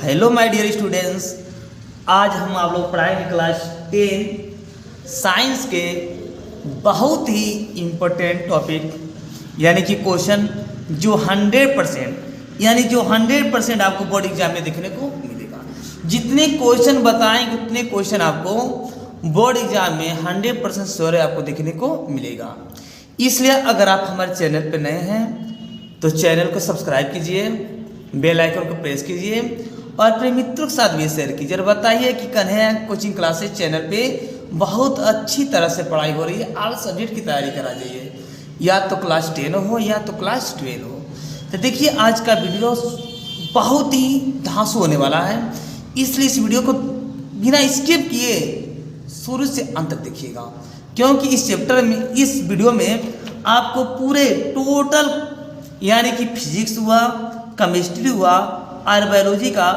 Hello my dear students, आज हम आप लोग पढ़ाएंगे क्लास 10 साइंस के बहुत ही इम्पोर्टेंट टॉपिक यानी कि क्वेश्चन जो 100% आपको बोर्ड एग्जाम में देखने को मिलेगा। जितने क्वेश्चन बताएंगे उतने क्वेश्चन आपको बोर्ड एग्जाम में 100% श्योर है आपको देखने को मिलेगा। इसलिए अगर आप हमारे चैनल पर नए हैं तो चैनल को सब्सक्राइब कीजिए, बेल आइकन को प्रेस कीजिए और अपने मित्रों के साथ भी शेयर कीजिए और बताइए कि कन्हैया कोचिंग क्लासेस चैनल पे बहुत अच्छी तरह से पढ़ाई हो रही है। ऑल सब्जेक्ट की तैयारी करा जाइए, या तो क्लास 10 हो या तो क्लास 12 हो। तो देखिए आज का वीडियो बहुत ही धांसू होने वाला है, इसलिए इस वीडियो को बिना स्किप किए शुरू से अंत तक देखिएगा, क्योंकि इस चैप्टर में इस वीडियो में आपको पूरे टोटल यानी कि फिजिक्स हुआ, केमिस्ट्री हुआ और बायोलॉजी का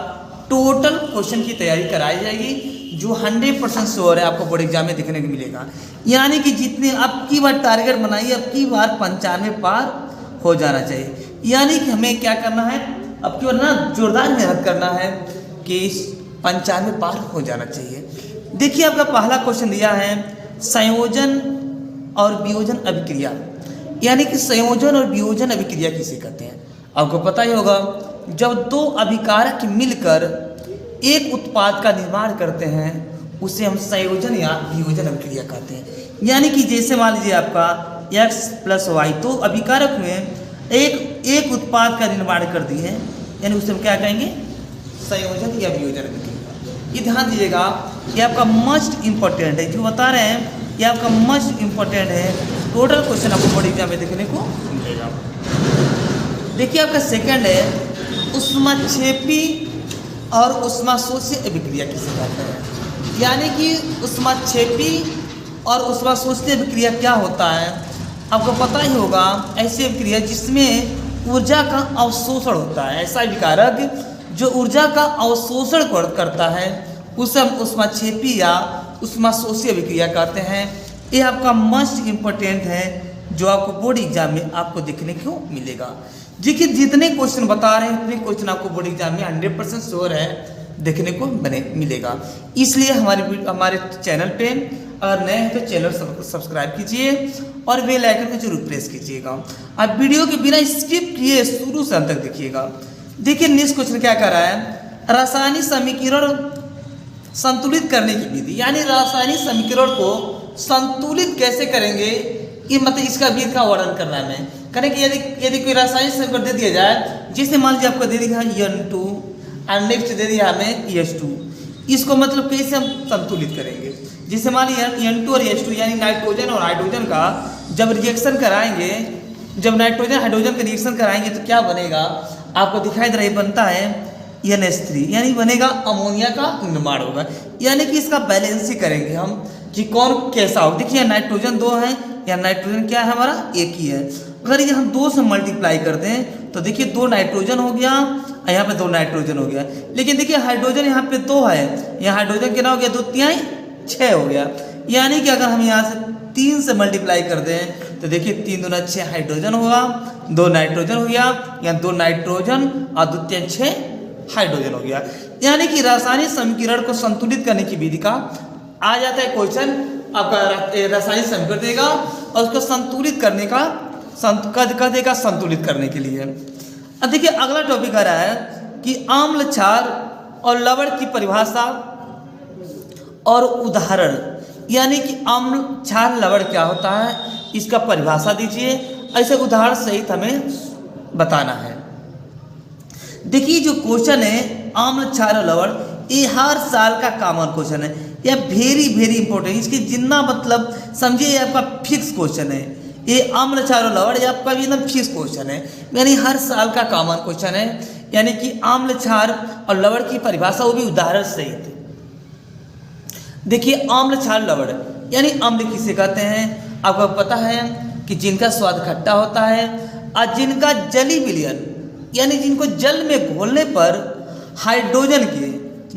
टोटल क्वेश्चन की तैयारी कराई जाएगी, जो 100% श्योर है आपको बोर्ड एग्जाम में देखने को मिलेगा। यानी कि जितने अब की बार टारगेट बनाइए, अब की बार 95 पार हो जाना चाहिए। यानी कि हमें क्या करना है, अब की बार ना जोरदार मेहनत करना है कि 95 पार हो जाना चाहिए। देखिए आपका पहला क्वेश्चन दिया है संयोजन और वियोजन अभिक्रिया, यानी कि संयोजन और वियोजन अभिक्रिया किसे कहते हैं। आपको पता ही होगा, जब दो अभिकारक मिलकर एक उत्पाद का निर्माण करते हैं उसे हम संयोजन या वियोजन अभिक्रिया कहते हैं। यानी कि जैसे मान लीजिए आपका x + y, तो अभिकारक में एक उत्पाद का निर्माण कर दिए हैं, यानी उसे हम क्या कहेंगे, संयोजन या वियोजन अभिक्रिया। ये ध्यान दीजिएगा, ये आपका मस्ट इम्पोर्टेंट है, जो बता रहे हैं ये आपका मस्ट इम्पोर्टेंट है। टोटल क्वेश्चन आपको बोर्ड एग्जाम में देखने को मिलेगा। देखिए आपका सेकंड है ऊष्माक्षेपी और ऊष्माशोषी अभिक्रिया किसे कहते हैं। यानी कि ऊष्माक्षेपी और ऊष्माशोषी अभिक्रिया क्या होता है, आपको पता ही होगा। ऐसी अभिक्रिया जिसमें ऊर्जा का अवशोषण होता है, ऐसा अभिकारक जो ऊर्जा का अवशोषण करता है उसे हम ऊष्माक्षेपी या ऊष्माशोषी अभिक्रिया कहते हैं। ये आपका मस्ट इम्पोर्टेंट है, जो आपको बोर्ड एग्जाम में आपको देखने को मिलेगा। देखिए जितने क्वेश्चन बता रहे हैं उतने क्वेश्चन आपको बोर्ड एग्जाम में 100% श्योर है देखने को मिलेगा। इसलिए हमारे चैनल पे अगर नए हैं तो चैनल सब्सक्राइब कीजिए और बेल आइकन को जरूर प्रेस कीजिएगा। आप वीडियो के बिना स्किप किए शुरू से अंत तक देखिएगा। देखिए नेक्स्ट क्वेश्चन क्या कर रहा है, रासायनिक समीकरण संतुलित करने की विधि, यानी रासायनिक समीकरण को संतुलित कैसे करेंगे, ये मतलब इसका विधि का वर्णन करना है। मैं करेंगे यदि कोई रासायनिक समीकरण दे दिया जाए, जैसे मान लीजिए आपको दे दिया N2 और नेक्स्ट दे दिया हमें H2, इसको मतलब कैसे हम संतुलित करेंगे। जैसे मान लीजिए N2 और H2 यानी नाइट्रोजन और हाइड्रोजन का जब रिएक्शन कराएंगे, जब नाइट्रोजन हाइड्रोजन का रिएक्शन कराएंगे तो क्या बनेगा, आपको दिखाई दे रहा है, बनता है NH3, यानी बनेगा अमोनिया का निर्माण होगा। यानी कि इसका बैलेंस ही करेंगे हम कि कौन कैसा हो। देखिए नाइट्रोजन 2 है, या नाइट्रोजन क्या है हमारा, एक ही है। अगर ये हम 2 से मल्टीप्लाई कर दें तो देखिए 2 नाइट्रोजन हो गया, यहाँ पे 2 नाइट्रोजन हो गया। लेकिन देखिए हाइड्रोजन यहाँ पे 2 है, यहाँ हाइड्रोजन कितना हो गया, 2 तिहाई 6 हो गया। यानी कि अगर हम यहाँ से 3 से मल्टीप्लाई कर दें तो देखिए 3 दूना 6 हाइड्रोजन होगा, 2 नाइट्रोजन हो गया, या 2 नाइट्रोजन और 2 तिहाई 6 हाइड्रोजन हो गया। यानी कि रासायनिक समीकरण को संतुलित करने की विधि का आ जाता है क्वेश्चन, आपका रासायनिक समीकरण देगा और उसको संतुलित करने का कह देगा संतुलित करने के लिए। अब देखिए अगला टॉपिक आ रहा है कि आम्ल क्षार और लवण की परिभाषा और उदाहरण, यानी कि आम्ल क्षार लवण क्या होता है, इसका परिभाषा दीजिए, ऐसे उदाहरण सहित हमें बताना है। देखिए जो क्वेश्चन है आम्ल क्षार और लवण, ये हर साल का कॉमन क्वेश्चन है, यह वेरी इंपॉर्टेंट। इसकी जितना मतलब समझिए ये आपका फिक्स क्वेश्चन है, ये आम्ल क्षार और लवण ये आपका भी एकदम फिक्स क्वेश्चन है, यानी हर साल का कॉमन क्वेश्चन है। यानी कि आम्ल क्षार और लवण की परिभाषा वो भी उदाहरण सहित। देखिए आम्ल क्षार लवण यानी अम्ल किसे कहते हैं, आपको पता है कि जिनका स्वाद खट्टा होता है और जिनका जली विलयन, यानी जिनको जल में घोलने पर हाइड्रोजन के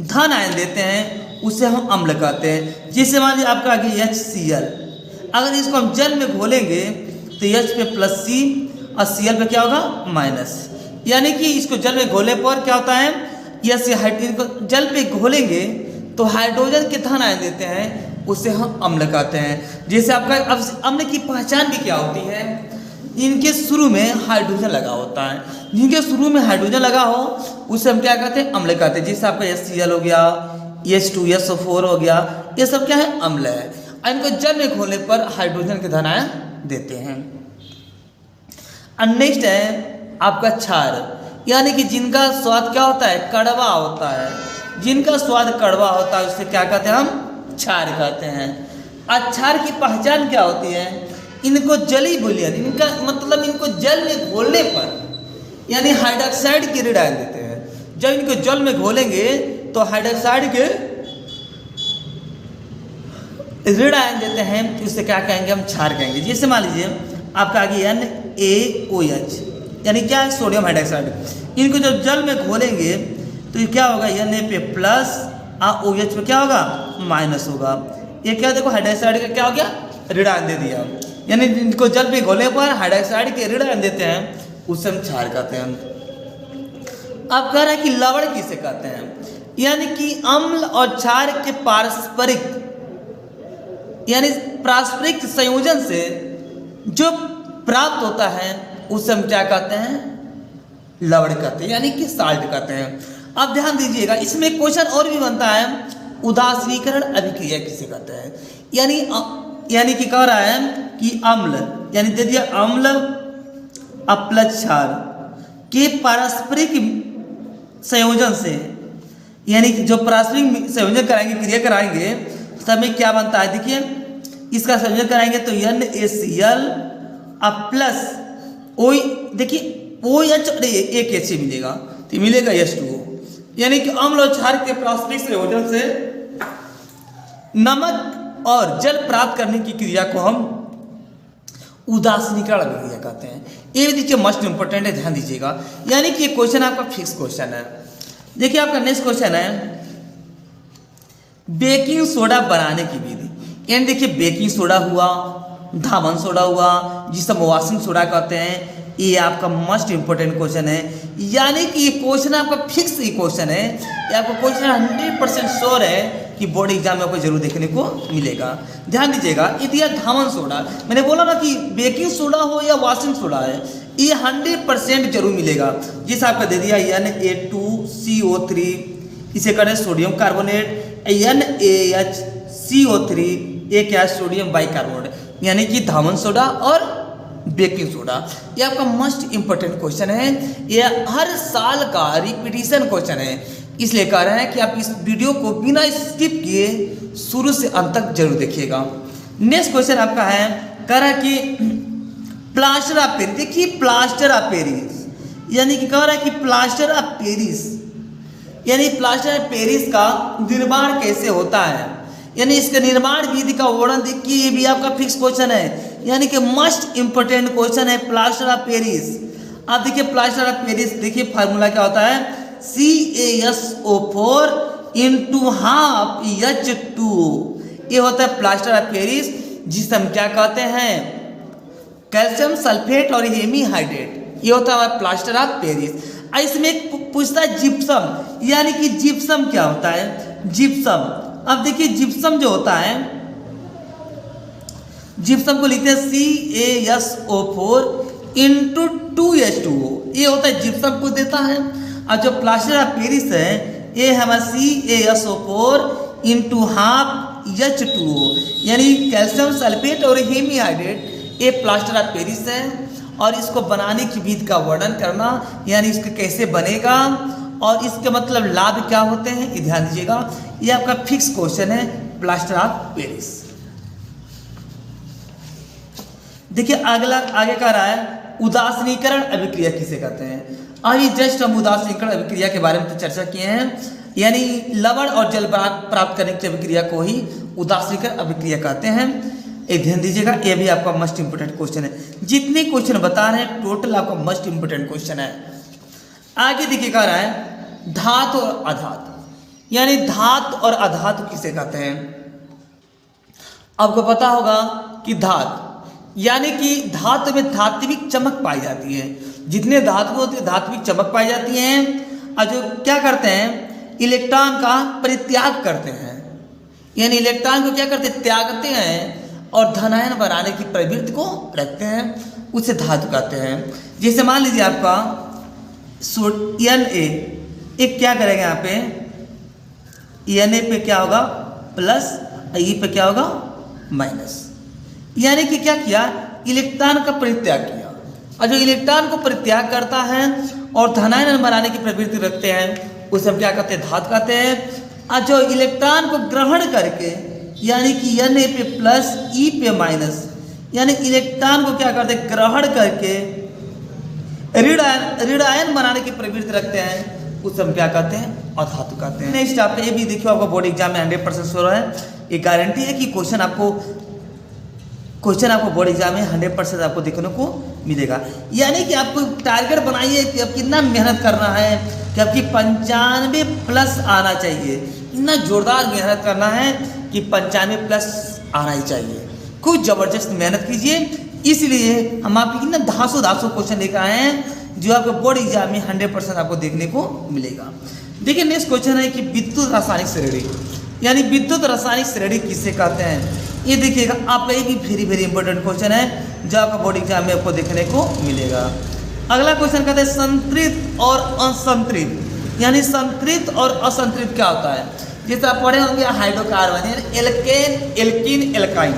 धन आयन देते हैं उसे हम अम्ल कहते हैं। जैसे मान लीजिए आपका आगे HCl, अगर इसको हम जल में घोलेंगे तो H पे +C और Cl पे क्या होगा -, यानी कि इसको जल में घोलने पर क्या होता है, या इनको जल पे घोलेंगे तो हाइड्रोजन के धन आयन देते हैं, उसे हम अम्ल कहते हैं। जैसे आपका अब अम्ल की पहचान भी क्या होती है, इनके शुरू में हाइड्रोजन लगा होता है, जिनके शुरू में हाइड्रोजन लगा हो उसे हम क्या कहते हैं, अम्ल कहते हैं। जैसे आपका HCl हो गया, H2SO4 हो गया, ये सब क्या है, अम्ल है। इनको जल में घोलने पर हाइड्रोजन के धन आयन देते हैं। नेक्स्ट है आपका क्षार, यानी कि जिनका स्वाद क्या होता है, कड़वा होता है। जिनका स्वाद कड़वा होता है उससे क्या कहते हैं, हम क्षार कहते हैं। क्षार की पहचान क्या होती है, इनको जली बुलियन, इनका मतलब इनको जल में घोलने पर यानी हाइड्रोक्साइड के ऋण आयन देते हैं। जब इनको जल में घोलेंगे तो हाइड्रोक्साइड के ऋण आयन देते हैं, तो उससे क्या कहेंगे, हम क्षार कहेंगे। जैसे मान लीजिए आपका आगे NaOH, यानी क्या है, सोडियम हाइड्रोक्साइड। इनको जब जल में घोलेंगे तो ये क्या होगा, Na पे प्लस और OH पे क्या होगा, माइनस होगा। ये क्या, देखो हाइड्रोक्साइड का क्या हो गया, ऋण आयन दे दिया, यानी इनको जल पे घोलने पर हाइड्रोक्साइड के ऋण आयन देते हैं, उसे हम क्षार कहते हैं। अब कह रहे हैं कि लवण किसे कहते हैं, यानी कि अम्ल और क्षार के पारस्परिक यानी पारस्परिक संयोजन से जो प्राप्त होता है उसे हम क्या कहते हैं, लवण कहते हैं, यानी कि साल्ट कहते हैं। अब ध्यान दीजिएगा, इसमें क्वेश्चन और भी बनता है, उदासीनीकरण अभिक्रिया किसे कहते हैं। यानी कि कह रहा है कि अम्ल, यानी दे दिया अम्ल अपलज क्षार के पारस्परिक संयोजन से, यानी कि जो पारस्परिक संयोजन कराएंगे, क्रिया कराएंगे, तब में क्या बनता है, देखिए इसका संयोजन कराएंगे तो NaCl प्लस देखिए OH और एक H मिलेगा, तो मिलेगा H2O, यानी कि अम्ल और क्षार के पारस्परिक संयोजन से नमक और जल प्राप्त करने की क्रिया को हम उदासीनीकरण अभिक्रिया कहते हैं। ये भी देखिए मोस्ट इंपोर्टेंट है, ध्यान दीजिएगा। यानी कि ये क्वेश्चन आपका फिक्स क्वेश्चन है। देखिए आपका नेक्स्ट क्वेश्चन है बेकिंग सोडा बनाने की विधि। यानी देखिए बेकिंग सोडा हुआ, धामन सोडा हुआ, जिसे हम वॉशिंग सोडा कहते हैं, ये आपका मोस्ट इंपोर्टेंट क्वेश्चन है। यानी कि ये क्वेश्चन आपका फिक्स ही क्वेश्चन है, ये आपका क्वेश्चन 100% श्योर है कि बोर्ड एग्जाम में आपको जरूर देखने को मिलेगा। ध्यान दीजिएगा, ये दिया धामन सोडा, मैंने बोला ना कि बेकिंग सोडा हो या वॉशिंग सोडा है, ये 100% जरूर मिलेगा। जिस आपका दे दिया Na2CO3, इसे करें सोडियम कार्बोनेट, NaHCO3, ये क्या है, सोडियम बाइकार्बोनेट, यानी कि धामन सोडा और बेकिंग सोडा। ये आपका मोस्ट इंपोर्टेंट क्वेश्चन है, ये हर साल का रिपीटिशन क्वेश्चन है, इसलिए कह रहे हैं कि आप इस वीडियो को बिना स्किप किए शुरू से अंत तक जरूर देखिएगा। नेक्स्ट क्वेश्चन आपका है, कह रहा है कि प्लास्टर ऑफ पेरिस, देखिए प्लास्टर ऑफ पेरिस, यानी कि कह रहा है कि प्लास्टर ऑफ पेरिस, यानी प्लास्टर ऑफ पेरिस का निर्माण कैसे होता है, यानी इसके निर्माण विधि का वर्णन देखिए, ये भी आपका फिक्स क्वेश्चन है, यानी कि मोस्ट इंपोर्टेंट क्वेश्चन है प्लास्टर ऑफ पेरिस। आप देखिए प्लास्टर ऑफ पेरिस, देखिए फार्मूला क्या होता है, CaSO4 × ½ H2O, ये होता है प्लास्टर ऑफ पेरिस, जिसे हम क्या कहते हैं, कैल्शियम सल्फेट और हेमीहाइड्रेट, ये होता है प्लास्टर ऑफ पेरिस। इसमें पूछता है जिप्सम, यानी कि जिप्सम क्या होता है, जिप्सम। अब देखिए जिप्सम जो होता है, जिप्सम को लिखते हैं CaSO4 × 2H2O, ये होता है जिप्सम को देता है। और जो प्लास्टर ऑफ पेरिस है, ये हमारा CaSO4 × ½ H2O, यानी कैल्शियम सल्फेट और हेमीहाइड्रेट, ये प्लास्टर ऑफ पेरिस है। और इसको बनाने की विधि का वर्णन करना, यानी इसको कैसे बनेगा और इसके मतलब लाभ क्या होते हैं, ये ध्यान दीजिएगा। ये आपका फिक्स क्वेश्चन है प्लास्टर ऑफ पेरिस। देखिए अगला आगे कह रहा है उदासीनीकरण अभिक्रिया किसे कहते हैं। अभी जस्ट हम उदासीनीकरण अभिक्रिया के बारे में तो चर्चा किए हैं, यानी लवण और जल प्राप्त करने की अभिक्रिया को ही उदासीनीकरण अभिक्रिया कहते हैं। एक ध्यान दीजिएगा, ये भी आपका मोस्ट इंपोर्टेंट क्वेश्चन है। जितने क्वेश्चन बता रहे हैं टोटल आपका मोस्ट इंपोर्टेंट क्वेश्चन है। आगे देखिए कह रहा है धातु और अधातु, यानी धातु और अधातु किसे कहते हैं। आपको पता होगा कि धातु यानी कि धातु में धात्विक चमक पाई जाती है, जितने धातु होती है धात्विक चमक पाई जाती हैं। और जो क्या करते हैं, इलेक्ट्रॉन का परित्याग करते हैं, यानी इलेक्ट्रॉन को क्या करते हैं, त्यागते हैं और धनायन बनाने की प्रवृत्ति को रखते हैं, उसे धातु कहते हैं। जैसे मान लीजिए आपका Na एक क्या करेगा यहाँ पे, Na पे क्या होगा प्लस, E पे क्या होगा माइनस, यानी कि क्या किया, इलेक्ट्रॉन का परित्याग किया। और जो इलेक्ट्रॉन को परित्याग करता है और धनायन बनाने की प्रवृत्ति रखते हैं उसे हम क्या कहते हैं, धातु कहते हैं। और जो इलेक्ट्रॉन को ग्रहण करके, यानी कि Na पे प्लस E पे माइनस, यानी इलेक्ट्रॉन को क्या करते हैं, ग्रहण करके ऋण आयन बनाने की प्रवृत्ति रखते हैं, उसे हम क्या कहते हैं, अधातु कहते हैं। नेक्स्ट आप ये भी देखियो, आपका बोर्ड एग्जाम में 100% श्योर है, ये गारंटी है कि क्वेश्चन आपको बोर्ड एग्जाम में 100% आपको देखने को मिलेगा। यानी कि आपको टारगेट बनाइए कि अब कितना मेहनत करना है कि आपकी 95 प्लस आना चाहिए, इतना जोरदार मेहनत करना है कि 95 प्लस आना ही चाहिए। खूब ज़बरदस्त मेहनत कीजिए, इसलिए हम आपके कितना धासो क्वेश्चन लेकर आए हैं जो आपको बोर्ड एग्जाम में 100% आपको देखने को मिलेगा। देखिए नेक्स्ट क्वेश्चन है कि विद्युत रासायनिक श्रेणी, यानी विद्युत रासायनिक श्रेणी किसे कहते हैं, ये देखिएगा आपका, ये भी वेरी इंपॉर्टेंट क्वेश्चन है जो आपका बोर्ड एग्जाम में आपको देखने को मिलेगा। अगला क्वेश्चन कहते हैं संतृप्त और असंतृप्त, यानी संतृप्त और असंतृप्त क्या होता है। जैसे आप पढ़े होंगे हाइड्रोकार्बन, यानी एल्केन एल्कीन एल्काइन,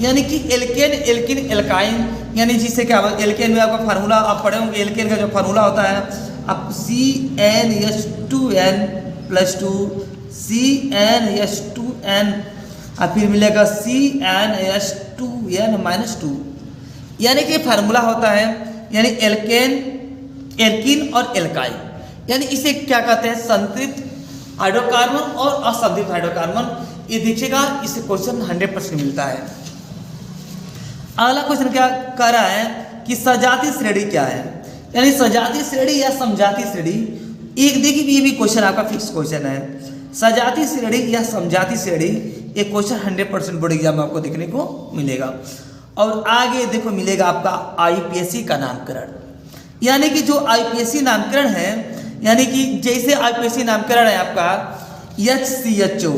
यानी कि एल्केन एल्कीन एल्काइन, यानी जिससे क्या होगा, एल्केन में आपका फार्मूला आप पढ़े होंगे, एल्केन का जो फार्मूला होता है आप CnH2n+2 CnH2n और फिर मिलेगा CnH2n-2, यानी कि फार्मूला होता है, यानी एल्कीन और एल्काइन, यानी इसे क्या कहते हैं, संतृप्त हाइड्रोकार्बन और असंतृप्त हाइड्रोकार्बन। ये देखिएगा, इससे क्वेश्चन 100% मिलता है। अगला क्वेश्चन क्या कह रहा है कि सजातीय श्रेणी क्या है, यानी सजातीय श्रेणी या समजातीय श्रेणी। एक देखिए ये भी क्वेश्चन आपका फिक्स क्वेश्चन है, सजातीय श्रेणी या समजातीय श्रेणी, ये क्वेश्चन 100% बोर्ड एग्जाम में आपको देखने को मिलेगा। और आगे देखो मिलेगा आपका आईपीएससी का नामकरण, यानी कि जो आईपीएससी नामकरण है, यानी कि जैसे आईपीएससी नामकरण है आपका HCHO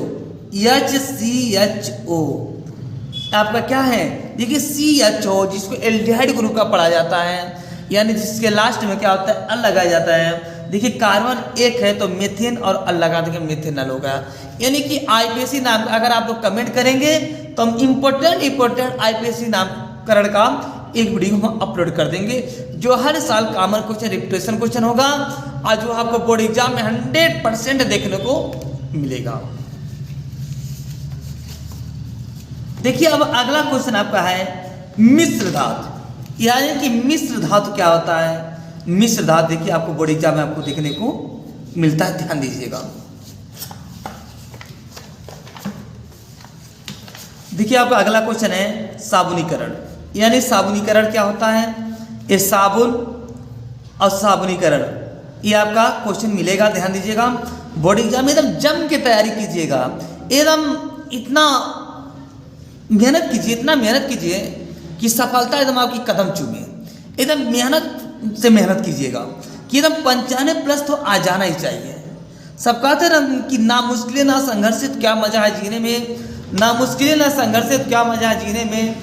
आपका क्या है, देखिए CHO जिसको एल्डिहाइड ग्रुप का पढ़ा जाता है, यानी जिसके लास्ट में क्या होता है, अल लगाया जाता है। देखिए कार्बन एक है तो मीथेन और अल लगा देंगे, मेथेनॉल होगा। यानी कि आईपीएससी नाम अगर आप लोग कमेंट करेंगे तो हम इम्पोर्टेंट आईपीएससी नामकरण का एक वीडियो हम अपलोड कर देंगे, जो हर साल कॉमन क्वेश्चन रिपीटेशन क्वेश्चन होगा और जो आपको बोर्ड एग्जाम में 100% देखने को मिलेगा। देखिए अब अगला क्वेश्चन आपका है मिश्र धातु, यानी कि मिश्र धातु क्या होता है। मिश्र धातु देखिए आपको बोर्ड एग्जाम में आपको देखने को मिलता है, ध्यान दीजिएगा। देखिए आपका अगला क्वेश्चन है साबुनीकरण, यानी साबुनीकरण क्या होता है, ये साबुन और साबुनीकरण, ये आपका क्वेश्चन मिलेगा, ध्यान दीजिएगा। बोर्ड एग्जाम में एकदम जम के तैयारी कीजिएगा, एकदम इतना मेहनत कीजिए, इतना मेहनत कीजिए कि सफलता एकदम आपकी कदम चूमे। एकदम मेहनत से मेहनत कीजिएगा कि एकदम 95 प्लस तो आ जाना ही चाहिए। सब कहते हैं कि ना मुश्किलें ना संघर्षित क्या मजा है जीने में, ना मुश्किलें ना संघर्षित क्या मजा है जीने में,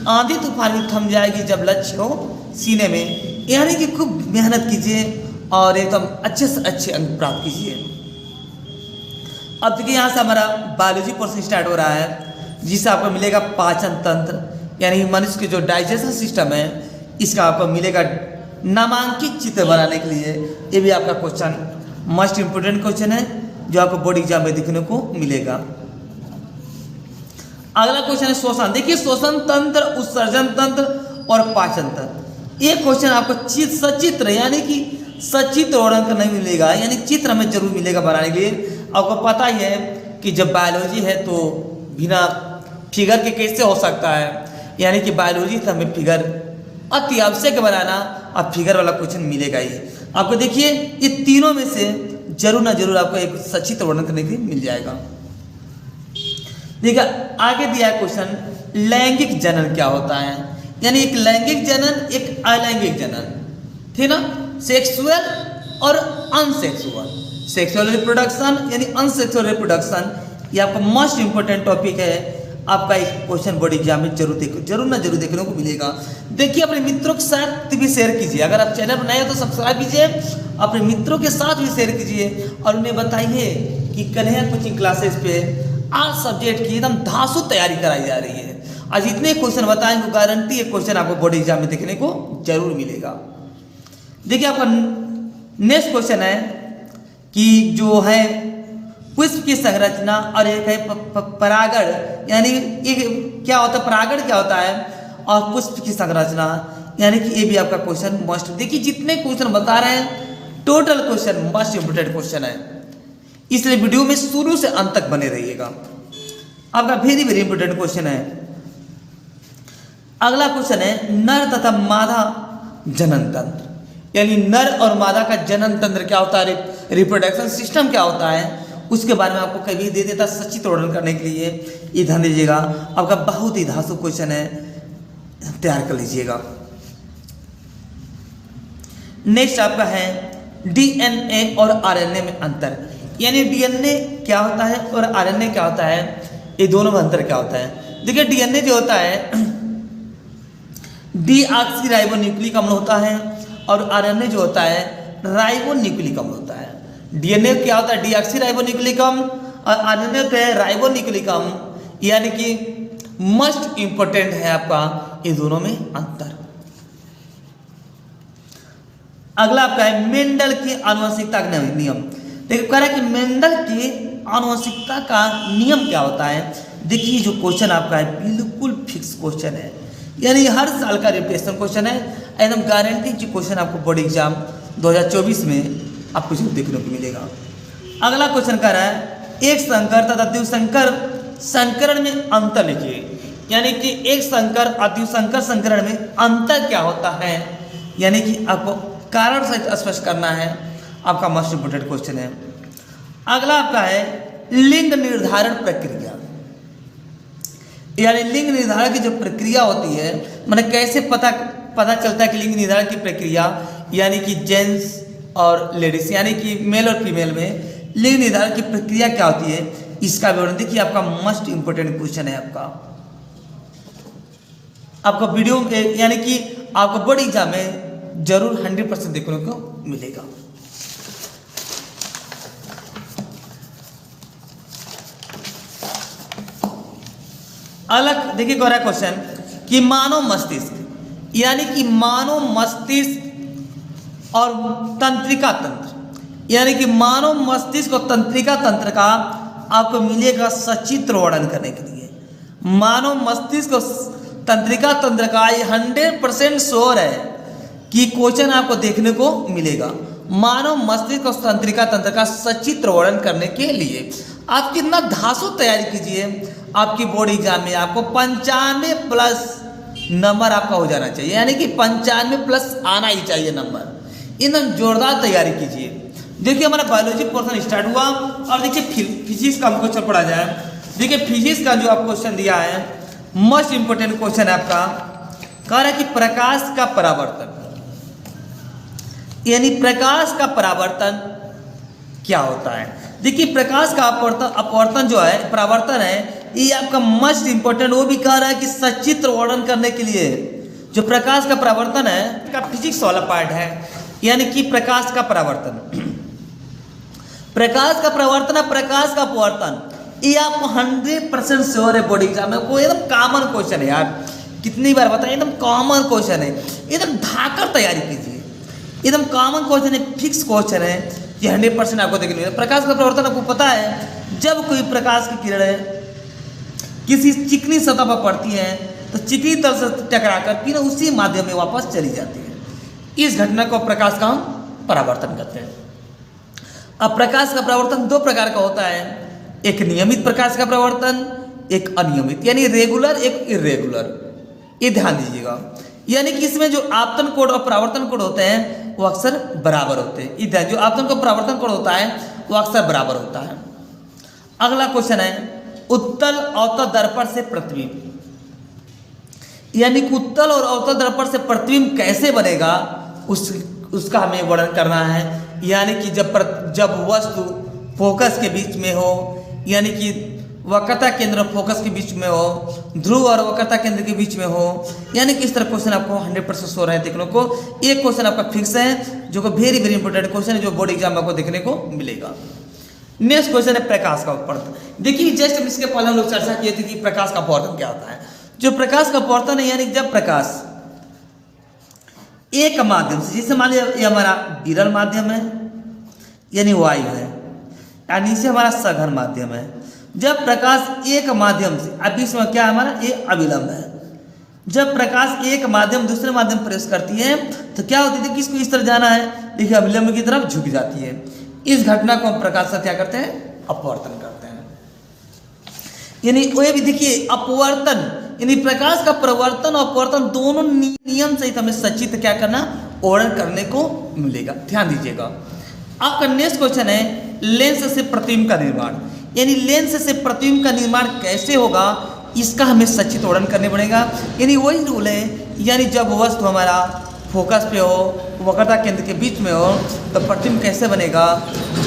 आंधी तूफान भी थम जाएगी जब लक्ष्य हो सीने में। यानी कि खूब मेहनत कीजिए और एकदम अच्छे से अच्छे अंक प्राप्त कीजिए। अब देखिए यहाँ से हमारा बायोलॉजी पोर्शन स्टार्ट हो रहा है, जिससे आपको मिलेगा पाचन तंत्र, यानी मनुष्य के जो डाइजेशन सिस्टम है इसका आपको मिलेगा नामांकित चित्र बनाने के लिए। ये भी आपका क्वेश्चन मोस्ट इंपोर्टेंट क्वेश्चन है जो आपको बोर्ड एग्जाम में देखने को मिलेगा। अगला क्वेश्चन है श्वसन। देखिए श्वसन तंत्र, उत्सर्जन तंत्र और पाचन तंत्र। ये क्वेश्चन आपको सचित्र यानी कि सचित्र और अंक नहीं मिलेगा, यानी चित्र हमें जरूर मिलेगा बनाने के लिए। आपको पता ही है कि जब बायोलॉजी है तो बिना फिगर के कैसे हो सकता है, यानी कि बायोलॉजी से हमें फिगर अति आवश्यक बनाना, अब फिगर वाला क्वेश्चन मिलेगा ही आपको। देखिए ये तीनों में से जरूर ना जरूर आपको एक सचित्र वर्णन करने के लिए मिल जाएगा। देखिए आगे दिया क्वेश्चन लैंगिक जनन क्या होता है, यानी एक लैंगिक जनन एक अलैंगिक जनन, ठीक ना, सेक्सुअल और अनसेक्सुअल। सेक्सुअल रिप्रोडक्शन यानी अनसेक्सुअल रिप्रोडक्शन, ये आपका मोस्ट इंपोर्टेंट टॉपिक है। आपका एक क्वेश्चन बोर्ड एग्जाम में जरूर देखने को मिलेगा। देखिए अपने मित्रों के साथ भी शेयर कीजिए, अगर आप चैनल बनाए हो तो सब्सक्राइब कीजिए, अपने मित्रों के साथ भी शेयर कीजिए और उन्हें बताइए कि कन्हैया कोचिंग क्लासेस पे आल सब्जेक्ट की एकदम धांसू तैयारी कराई जा रही है। आज इतने क्वेश्चन बताएंगे, गारंटी एक क्वेश्चन आपको बोर्ड एग्जाम में देखने को जरूर मिलेगा। देखिए आपका नेक्स्ट क्वेश्चन है कि जो है पुष्प की संरचना और एक है परागण, यानी एक क्या होता है, परागण क्या होता है और पुष्प की संरचना, यानी कि ये भी आपका क्वेश्चन मोस्ट। देखिए जितने क्वेश्चन बता रहे हैं total question most important question है, इसलिए वीडियो में शुरू से अंत तक बने रहिएगा। आपका वेरी वेरी इंपोर्टेंट क्वेश्चन है। अगला क्वेश्चन है नर तथा मादा जनन तंत्र, यानी नर और मादा का जनन तंत्र क्या होता है, रिप्रोडक्शन सिस्टम क्या होता है, उसके बारे में आपको कभी दे देता सचित्र वर्णन करने के लिए, ये ध्यान दीजिएगा। आपका बहुत ही धांसू क्वेश्चन है, तैयार कर लीजिएगा। नेक्स्ट आपका है डीएनए और आरएनए में अंतर, यानी डीएनए क्या होता है और आरएनए क्या होता है, ये दोनों में अंतर क्या होता है। देखिए डीएनए जो होता है डीऑक्सीराइबोन्यूक्लिक अम्ल होता है और आरएनए जो होता है राइबोन्यूक्लिक अम्ल होता है। डीएनए क्या होता है डीऑक्सीराइबोन्यूक्लिक अम्ल और आरएनए होता है राइबोन्यूक्लिक अम्ल, यानी कि मोस्ट इंपोर्टेंट है आपका ये दोनों में अंतर। अगला आपका है मेंडल की आनुवंशिकता का नियम। देखिए कह रहा है कि मेंडल की आनुवंशिकता का नियम क्या होता है। देखिए जो क्वेश्चन आपका है बिल्कुल फिक्स क्वेश्चन है, यानी हर साल का रिपीटेशन क्वेश्चन है, एकदम गारंटी जो क्वेश्चन आपको बोर्ड एग्जाम 2024 में आपको जरूर देखने को मिलेगा। अगला क्वेश्चन कह रहा है एक संकर तथा द्विसंकर संकरण में अंतर लिखिए, यानी कि एक संकर और द्विसंकर संकरण में अंतर क्या होता है, यानी कि आपको कारण सहित स्पष्ट करना है। आपका मोस्ट इंपोर्टेंट क्वेश्चन है। अगला आपका है लिंग निर्धारण प्रक्रिया, यानी लिंग निर्धारण की जो प्रक्रिया होती है, मतलब कैसे पता चलता है कि लिंग निर्धारण की प्रक्रिया, यानी कि जेंट्स और लेडीज यानी कि मेल और फीमेल में लिंग निर्धारण की प्रक्रिया क्या होती है, इसका विवरण देखिए। आपका मोस्ट इंपोर्टेंट क्वेश्चन है आपका वीडियो यानी कि आपको बोर्ड एग्जाम में जरूर 100% देखने को मिलेगा। अलग देखिए कह रहा है क्वेश्चन कि मानव मस्तिष्क, यानी कि मानव मस्तिष्क और तंत्रिका तंत्र, यानी कि मानव मस्तिष्क और तंत्रिका तंत्र का आपको मिलेगा सचित्र वर्णन करने के लिए। मानव मस्तिष्क और तंत्रिका तंत्र का 100% श्योर है कि क्वेश्चन आपको देखने को मिलेगा। मानव मस्तिष्क और तंत्रिका तंत्र का सचित्र वर्णन करने के लिए आप कितना धांसू तैयारी कीजिए, आपकी बोर्ड एग्जाम में आपको 95+ नंबर आपका हो जाना चाहिए, यानी कि 95+ आना ही चाहिए नंबर। एकदम जोरदार तैयारी कीजिए। देखिए हमारा बायोलॉजी पोर्शन स्टार्ट हुआ और देखिए फिजिक्स का क्वेश्चन पढ़ा जाए। देखिए फिजिक्स का जो आप क्वेश्चन दिया है मोस्ट इंपोर्टेंट क्वेश्चन है आपका, कह रहा है कि प्रकाश का परावर्तन, यानी प्रकाश का परावर्तन क्या होता है। देखिए प्रकाश का अपवर्तन जो है परावर्तन है, ये आपका मोस्ट इंपोर्टेंट, वो भी कह रहा है कि सचित्र वर्णन करने के लिए जो प्रकाश का परावर्तन है का फिजिक्स वाला पार्ट है, यानी कि प्रकाश का परावर्तन, प्रकाश का प्रवर्तन, प्रकाश का अपवर्तन, ये आपको 100% श्योर है बोर्ड एग्जाम में। वो एकदम कॉमन क्वेश्चन है यार, कितनी बार बताएं, एकदम कॉमन क्वेश्चन है, एकदम धाकर तैयारी कीजिए। एकदम कॉमन क्वेश्चन है, फिक्स क्वेश्चन है, ये 100% आपको देखने मिलेगा। प्रकाश का प्रवर्तन आपको पता है, जब कोई प्रकाश की किरणें किसी चिकनी सतह पर पड़ती है तो चिकनी तल से टकराकर फिर उसी माध्यम में वापस चली जाती है। इस घटना को प्रकाश का हम परावर्तन कहते हैं। अब प्रकाश का परावर्तन दो प्रकार का होता है, एक नियमित प्रकाश का परावर्तन, एक अनियमित, यानी रेगुलर एक इरेगुलर। ये ध्यान दीजिएगा, यानी कि इसमें जो आपतन कोण और परावर्तन कोण होते हैं वो अक्सर बराबर होते हैं। इधर जो आपतन को परावर्तन कोण होता है वो अक्सर बराबर होता है। अगला क्वेश्चन है उत्तल अवतल दर्पण से प्रतिबिंब, यानी कि उत्तल और अवतल दर्पण से प्रतिबिंब कैसे बनेगा उसका हमें वर्णन करना है। यानी कि जब वस्तु फोकस के बीच में हो, यानी कि वक्रता केंद्र और फोकस के बीच में हो, ध्रुव और वक्रता केंद्र के बीच में हो, यानी कि इस तरह क्वेश्चन आपको 100% सो रहे हैं देखने को। एक क्वेश्चन आपका फिक्स है जो कि वेरी वेरी इंपॉर्टेंट क्वेश्चन है, जो बोर्ड एग्जाम में आपको देखने को मिलेगा। नेक्स्ट क्वेश्चन है प्रकाश का अपवर्तन। देखिए जस्ट इसके पहले हम लोग चर्चा किए थे कि प्रकाश का अपवर्तन क्या होता है। जो प्रकाश का अपवर्तन है, यानी जब प्रकाश एक माध्यम से, जैसे मान लिया ये हमारा विरल माध्यम है यानी वायु है, और नीचे हमारा सघन माध्यम है। जब प्रकाश एक माध्यम से, अब इसमें क्या हमारा ये अविलंब है, जब प्रकाश एक माध्यम दूसरे माध्यम प्रवेश करती है तो क्या होती है कि इसको इस तरह जाना है, देखिए अविलंब की तरफ झुक जाती है। इस घटना को हम प्रकाश का क्या करते हैं, अपवर्तन करते हैं। यानी वो भी देखिए अपवर्तन, यानी प्रकाश का प्रवर्तन और अपवर्तन दोनों नियम सहित हमें सचित्र क्या करना, वर्णन करने को मिलेगा। ध्यान दीजिएगा। आपका नेक्स्ट क्वेश्चन है लेंस से प्रतिबिंब का निर्माण। यानी लेंस से प्रतिबिंब का निर्माण कैसे होगा, इसका हमें सचित्र वर्णन करने पड़ेगा। यानी वही रूल है, यानी जब वस्तु हमारा फोकस पे हो, वक्रता केंद्र के बीच में हो, तो प्रतिबिंब कैसे बनेगा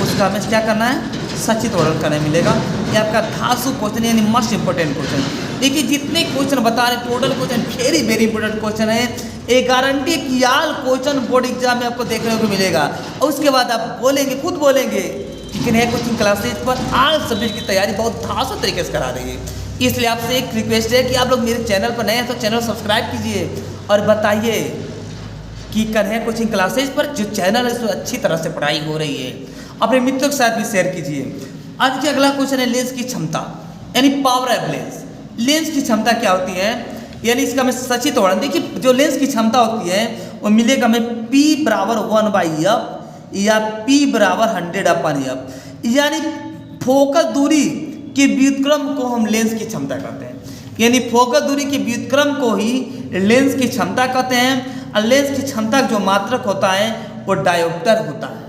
उसका हमें क्या करना है, सचित्र वर्णन करने मिलेगा। ये आपका धासु क्वेश्चन यानी मोस्ट इंपोर्टेंट क्वेश्चन। देखिए जितने क्वेश्चन बता रहे total question very very important question है। एक गारंटी कि आल क्वेश्चन बोर्ड एग्जाम में आपको देखने को मिलेगा। और उसके बाद आप बोलेंगे, खुद बोलेंगे कि कन्हैया कोचिंग क्लासेज पर आल सब्जेक्ट की तैयारी बहुत धासु तरीके से करा रही है। इसलिए आपसे एक रिक्वेस्ट है कि आप लोग मेरे चैनल पर नए हैं तो चैनल सब्सक्राइब कीजिए और बताइए कि कन्हैया कोचिंग क्लासेज पर जो चैनल है उसमें अच्छी तरह से पढ़ाई हो रही है। अपने मित्रों के साथ भी शेयर कीजिए। आज के अगला क्वेश्चन है लेंस की क्षमता यानी पावर ऑफ लेंस। लेंस की क्षमता क्या होती है, यानी इसका मैं सचित्र वर्णन। देखिए जो लेंस की क्षमता होती है वो मिलेगा हमें P बराबर 1/f या P बराबर 100/f। यानी फोकस दूरी के व्युत्क्रम को हम लेंस की क्षमता कहते हैं। यानी फोकस दूरी के व्युत्क्रम को ही लेंस की क्षमता कहते हैं। और लेंस की क्षमता जो मात्रक होता है वो डायोप्टर होता है।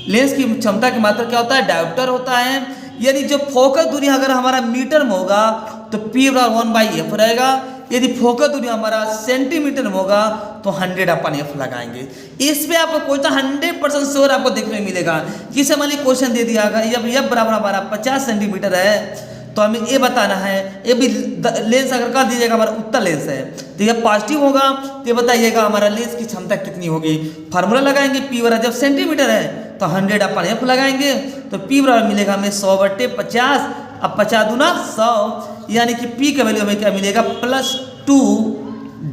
लेंस की क्षमता की मात्रक क्या होता है, डायोप्टर होता है। यानी जो फोकस दूरी अगर हमारा मीटर में होगा तो P बराबर 1/f रहेगा। यदि फोकस दूरी हमारा सेंटीमीटर में होगा तो 100/f लगाएंगे। इस पे आपको क्वेश्चन 100% श्योर आपको देखने को मिलेगा। जिसे मान लीजिए क्वेश्चन दे दिया गया जब f बराबर हमारा 50 सेंटीमीटर है तो हमें ये बताना है, ये भी लेंस अगर कह दीजिएगा हमारा उत्तर लेंस है तो यह पॉजिटिव होगा, तो ये बताइएगा हमारा लेंस की क्षमता कितनी होगी। फार्मूला लगाएंगे P बराबर, जब सेंटीमीटर है तो 100/f लगाएंगे तो P बराबर मिलेगा हमें 100/50। अब 50 दूना 100, यानी कि P का वैल्यू हमें क्या मिलेगा +2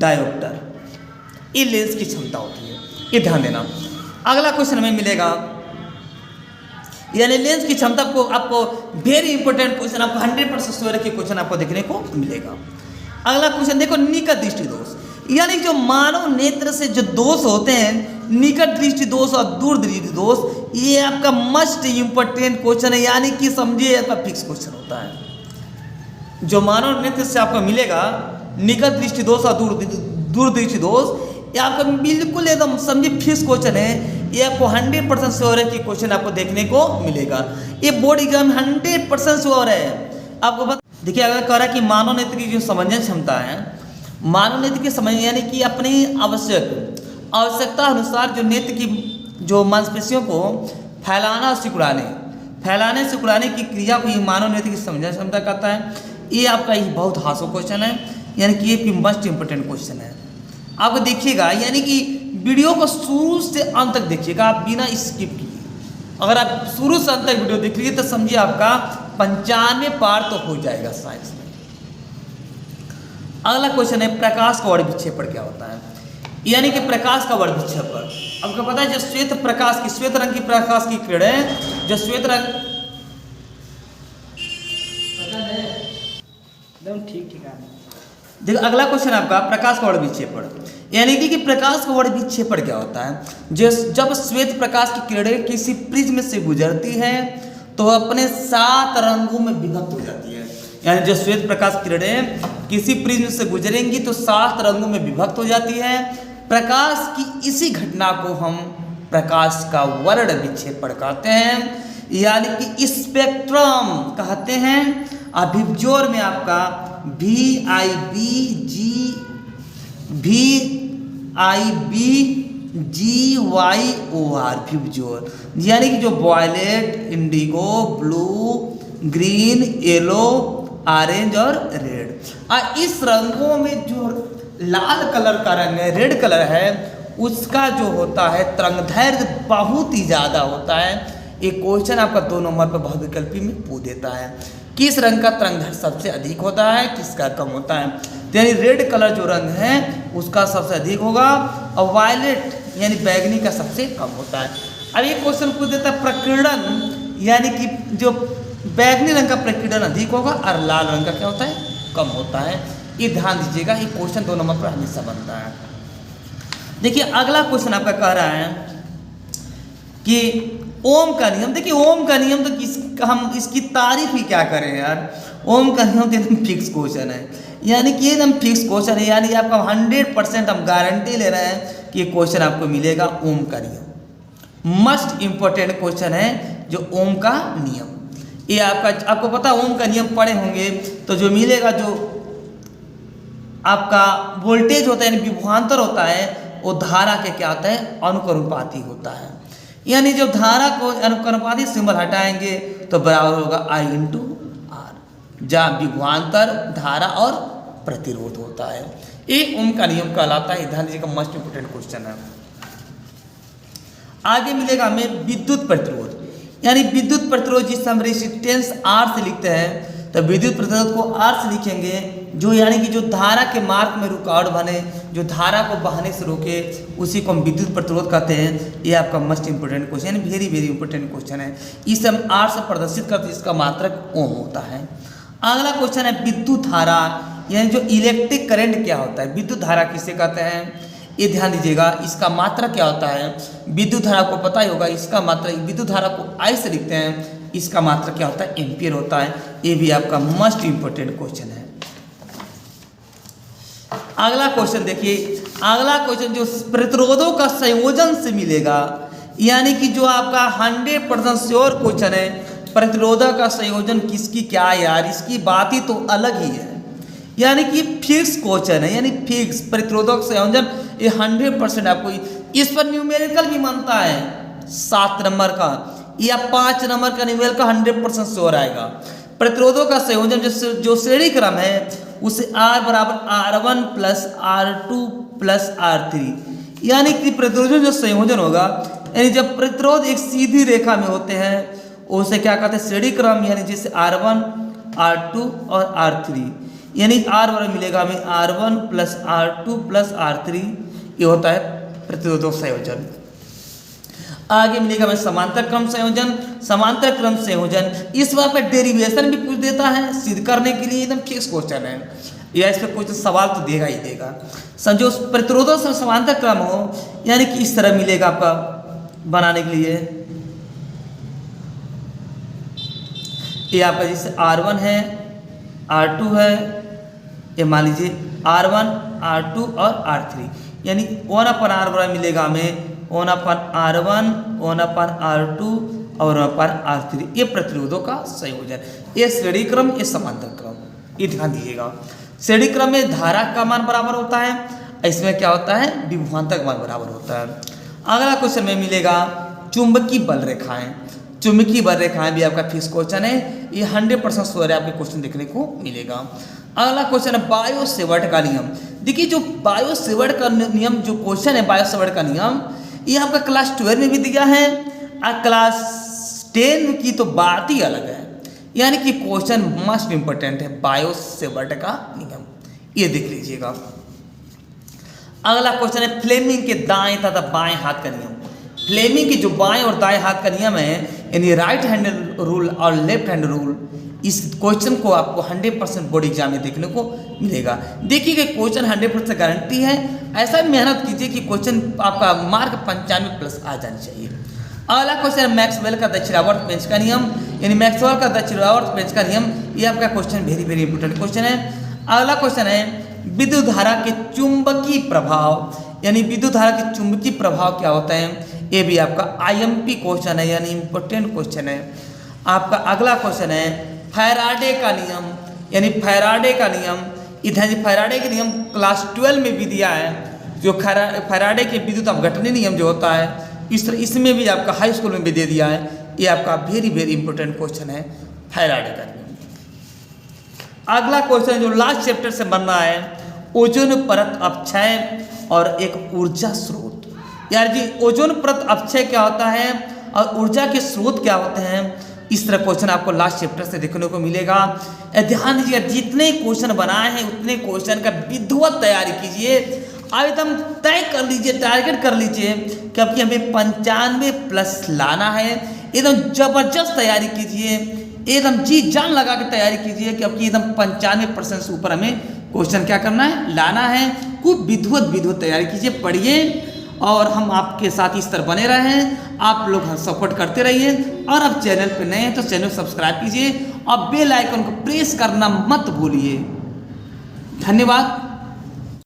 डायोप्टर। ये लेंस की क्षमता होती है, ये ध्यान देना। अगला क्वेश्चन हमें मिलेगा, यानी लेंस की क्षमता को आपको वेरी इंपॉर्टेंट क्वेश्चन, आपको 100% श्योर के क्वेश्चन आपको देखने को मिलेगा। अगला क्वेश्चन देखो निकट दृष्टि दोष। यानी जो मानव नेत्र से जो दोष होते हैं, निकट दृष्टि दोष और दूर दृष्टि दोष, ये आपका मस्ट इंपॉर्टेंट क्वेश्चन है। यानी कि समझिए आपका फिक्स क्वेश्चन होता है। जो मानव नेत्र से आपको मिलेगा निकट दृष्टि दोष और दूर दृष्टि दोष, ये आपका बिल्कुल एकदम समझिए फिक्स क्वेश्चन है। ये आपको 100% श्योर है कि क्वेश्चन आपको देखने को मिलेगा। ये बोर्ड एग्जाम 100% श्योर है आपको देखिए अगर कह रहा है कि मानव नेत्र की जो समंजन क्षमता है, मानव नेत्र की समझ यानी कि अपनी आवश्यकता अनुसार जो नेत्र की जो मांसपेशियों को फैलाना सिकुड़ाने की क्रिया को ही मानव नेत्र की समंजन क्षमता कहता है। ये आपका ही बहुत हासो क्वेश्चन है, यानी कि ये मस्ट इंपोर्टेंट क्वेश्चन है। आपको देखिएगा, यानी कि वीडियो को शुरू से अंत तक देखिएगा, आप बिना स्किप किए। अगर आप शुरू से अंत तक वीडियो देख लीजिए तो समझिए आपका 95 पार तो हो जाएगा साइंस में। अगला क्वेश्चन है प्रकाश का वर्ण विक्षेपण क्या होता है। यानी कि प्रकाश का वर्ण विक्षेपण आपको पता है, जो श्वेत रंग की प्रकाश की किरणें, जो श्वेत रंग ठीक है। देखो अगला क्वेश्चन आपका प्रकाश का वर्ण विक्षेपण, यानी कि प्रकाश का वर्ण विक्षेपण क्या होता है। जब श्वेत प्रकाश की किरणें किसी प्रिज्म से गुजरती है तो अपने 7 रंगों में विभक्त हो जाती है। यानी जो श्वेत प्रकाश किरणें किसी प्रिज्म से गुजरेंगी तो 7 रंगों में विभक्त हो जाती है। प्रकाश की इसी घटना को हम प्रकाश का वर्ण विक्षेपण कहते हैं, यानी कि स्पेक्ट्रम कहते हैं। अभिजोर में आपका VIB GYOR फिब्जोर, यानी कि जो violet, indigo, blue, green, yellow, orange और रेड। इस रंगों में जो लाल कलर का रंग है, रेड कलर है, उसका जो होता है तरंगदैर्घ्य बहुत ही ज़्यादा होता है। एक क्वेश्चन आपका 2 नंबर पर बहुविकल्पी में पूछ देता है, किस रंग का तरंगदैर्घ्य सबसे अधिक होता है, किसका कम होता है। तो यानी रेड कलर जो रंग है उसका सबसे अधिक होगा, और वायलेट यानी बैगनी का सबसे कम होता है। अब ये क्वेश्चन पूछ देता है प्रकीर्णन, यानी कि जो बैगनी रंग का प्रकीर्णन अधिक होगा और लाल रंग का क्या होता है, कम होता है। ये ध्यान दीजिएगा, ये क्वेश्चन 2 नंबर पर हमेशा बनता है। देखिए अगला क्वेश्चन आपका कह रहा है कि ओम का नियम। देखिए ओम का नियम तो हम इसकी तारीफ ही क्या करें यार। ओम का नियम तो एकदम फिक्स क्वेश्चन है, यानी कि एकदम फिक्स क्वेश्चन है, यानी आपका 100% हम गारंटी ले रहे हैं कि ये क्वेश्चन आपको मिलेगा। ओम का नियम मस्ट इम्पोर्टेंट क्वेश्चन है, जो ओम का नियम। ये आपको पता ओम का नियम पढ़े होंगे, तो जो मिलेगा, जो आपका वोल्टेज होता है यानी विभवांतर होता है, वो धारा के क्या होता है, अनुकरूपाती होता है। यानी जब धारा को अनुकरूपाती सिंबल हटाएंगे तो बराबर होगा I × R, जहाँ विभवांतर, धारा और प्रतिरोध होता है। ये ओम का नियम कहलाता है। ध्यान दीजिएगा, मस्ट इंपोर्टेंट क्वेश्चन है। आगे मिलेगा हमें विद्युत प्रतिरोध, यानी विद्युत प्रतिरोध जिस हम रेजिस्टेंस R से लिखते हैं, तो विद्युत प्रतिरोध को R से लिखेंगे, जो यानी कि जो धारा के मार्ग में रुकावट बने, जो धारा को बहने से रोके, उसी को हम विद्युत प्रतिरोध कहते हैं। ये आपका मस्ट इंपोर्टेंट क्वेश्चन, यानी वेरी वेरी इंपोर्टेंट क्वेश्चन है। इसे हम R से प्रदर्शित करते हैं, इसका मात्रक ओम होता है। अगला क्वेश्चन है विद्युत धारा, यानी जो इलेक्ट्रिक करंट क्या होता है, विद्युत धारा किसे कहते हैं, ये ध्यान दीजिएगा। इसका मात्रा क्या होता है, विद्युत धारा को पता ही होगा, इसका मात्रा, विद्युत धारा को I से लिखते हैं, इसका मात्रा क्या होता है, एम्पियर होता है। ये भी आपका मस्ट इंपोर्टेंट क्वेश्चन है। अगला क्वेश्चन देखिए, अगला क्वेश्चन जो प्रतिरोधों का संयोजन से मिलेगा, यानी कि जो आपका 100% श्योर क्वेश्चन है, प्रतिरोधों का संयोजन किसकी क्या यार, इसकी बात ही तो अलग ही है। यानी कि फिक्स क्वेश्चन है, यानी फिक्स प्रतिरोधों का संयोजन, ये 100% आपको इस पर न्यूमेरिकल भी मानता है 7 नंबर का या 5 नंबर का न्यूमेरिकल 100% श्योर आएगा। प्रतिरोधों का संयोजन जो श्रेणी क्रम है, उसे R बराबर R1 + R2 + R3, यानी कि प्रतिरोधों जो संयोजन होगा, यानी जब प्रतिरोध एक सीधी रेखा में होते हैं, उसे क्या कहते हैं, श्रेणी क्रम, यानी जैसे R1, R2 और R3, यानी R बराबर मिलेगा हमें R1 + R2 + R3, ये होता है प्रतिरोधों संयोजन। आगे मिलेगा हमें समांतर क्रम संयोजन। समांतर क्रम संयोजन इस बार पर डेरिवेशन भी पूछ देता है, सिद्ध करने के लिए एकदम फिक्स क्वेश्चन है, या इस पर कुछ सवाल तो देगा ही देगा। जो प्रतिरोधों से समांतर क्रम हो, यानी कि इस तरह मिलेगा आपका बनाने के लिए, ये आपका जैसे R1 है, R2 है, ये मान लीजिए R1, R2 और R3, यानी 1/R बराबर मिलेगा हमें 1/R1, 1/R2 और 1/R3। ये प्रतिरोधों का संयोजन, ये श्रेणी क्रम, ये समांतर क्रम, ये ध्यान दीजिएगा। श्रेणी क्रम में धारा का मान बराबर होता है, इसमें क्या होता है, विभवांतर का मान बराबर होता है। अगला क्वेश्चन में मिलेगा चुंबकीय बल रेखाएं। चुंबकीय बल रेखाएं भी आपका फिक्स क्वेश्चन है, ये 100% श्योर है, आपके क्वेश्चन देखने को मिलेगा। अगला क्वेश्चन है बायो सेवर्ट का नियम। देखिए जो बायो सेवर्ट का नियम, जो क्वेश्चन है बायो सेवर्ट का नियम, ये आपका क्लास 12 में भी दिया है, और क्लास 10 की तो बात ही अलग है। यानी कि क्वेश्चन मस्ट इंपोर्टेंट है बायो सेवर्ट का नियम, ये देख लीजिएगा। अगला क्वेश्चन है फ्लेमिंग के दाएं तथा बाएं हाथ का नियम। फ्लेमिंग के जो बाएं और दाएं हाथ का नियम है, यानी राइट हैंड रूल और लेफ्ट हैंड रूल, इस क्वेश्चन को आपको 100% बोर्ड एग्जाम में देखने को मिलेगा। देखिए क्वेश्चन 100% गारंटी है, ऐसा मेहनत कीजिए कि क्वेश्चन आपका मार्क 95+ आ जाना चाहिए। अगला क्वेश्चन है मैक्सवेल का दक्षिणावर्त पेंच का नियम, यानी मैक्सवेल का दक्षिणावर्त पेंच का नियम, ये आपका question very very important question है। अगला क्वेश्चन है विद्युत धारा के चुंबकीय प्रभाव, यानी विद्युत धारा के चुंबकीय प्रभाव क्या होता है, ये भी आपका IMP क्वेश्चन है, यानी इंपोर्टेंट क्वेश्चन है। आपका अगला क्वेश्चन है फैराडे का नियम, यानी फैराडे का नियम, इधर फैराडे का नियम क्लास 12 में भी दिया है। जो फैराडे के विद्युत अपघटनीय नियम जो होता है, इस तरह इसमें भी आपका हाई स्कूल में भी दे दिया है। ये आपका वेरी वेरी इंपॉर्टेंट क्वेश्चन है फैराडे का नियम। अगला क्वेश्चन जो लास्ट चैप्टर से बन रहा है, ओजोन परत अपक्षय और एक ऊर्जा स्रोत। यार जी ओजोन परत अपक्षय क्या होता है और ऊर्जा के स्रोत क्या होते हैं, इस तरह क्वेश्चन आपको लास्ट चैप्टर से देखने को मिलेगा। ध्यान दीजिएगा, जितने क्वेश्चन बनाए हैं उतने क्वेश्चन का विधिवत तैयारी कीजिए। अब एकदम तय कर लीजिए, टारगेट कर लीजिए क्योंकि हमें 95+ लाना है। एकदम जबरदस्त तैयारी कीजिए, एकदम जी जान लगा के तैयारी कीजिए क्योंकि एकदम 95% से ऊपर हमें क्वेश्चन क्या करना है, लाना है। खूब विधिवत तैयारी कीजिए, पढ़िए और हम आपके साथ इस तरह बने रहें। आप लोग सपोर्ट करते रहिए और अब चैनल पे नए हैं तो चैनल सब्सक्राइब कीजिए और बेल आइकन को प्रेस करना मत भूलिए। धन्यवाद।